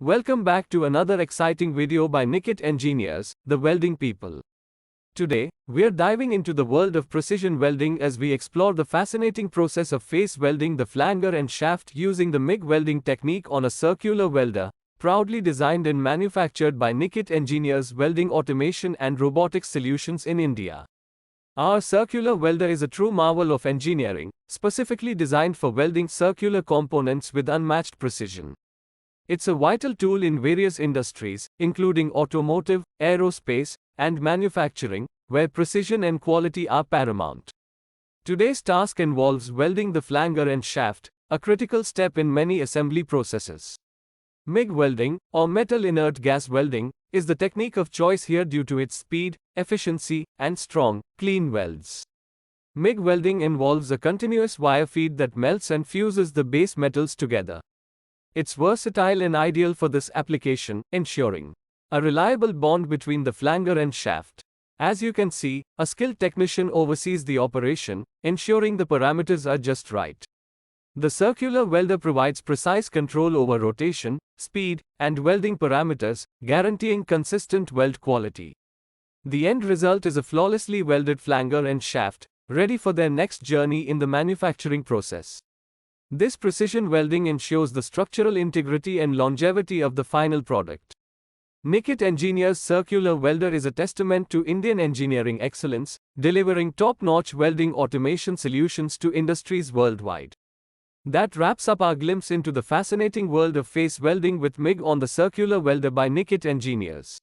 Welcome back to another exciting video by Nikit Engineers, the welding people. Today, we're diving into the world of precision welding as we explore the fascinating process of face welding the flanger and shaft using the MIG welding technique on a circular welder, proudly designed and manufactured by Nikit Engineers Welding Automation and Robotics Solutions in India. Our circular welder is a true marvel of engineering, specifically designed for welding circular components with unmatched precision. It's a vital tool in various industries, including automotive, aerospace, and manufacturing, where precision and quality are paramount. Today's task involves welding the flanger and shaft, a critical step in many assembly processes. MIG welding, or metal inert gas welding, is the technique of choice here due to its speed, efficiency, and strong, clean welds. MIG welding involves a continuous wire feed that melts and fuses the base metals together. It's versatile and ideal for this application, ensuring a reliable bond between the flanger and shaft. As you can see, a skilled technician oversees the operation, ensuring the parameters are just right. The circular welder provides precise control over rotation, speed, and welding parameters, guaranteeing consistent weld quality. The end result is a flawlessly welded flanger and shaft, ready for their next journey in the manufacturing process. This precision welding ensures the structural integrity and longevity of the final product. Nikit Engineers Circular Welder is a testament to Indian engineering excellence, delivering top-notch welding automation solutions to industries worldwide. That wraps up our glimpse into the fascinating world of face welding with MIG on the Circular Welder by Nikit Engineers.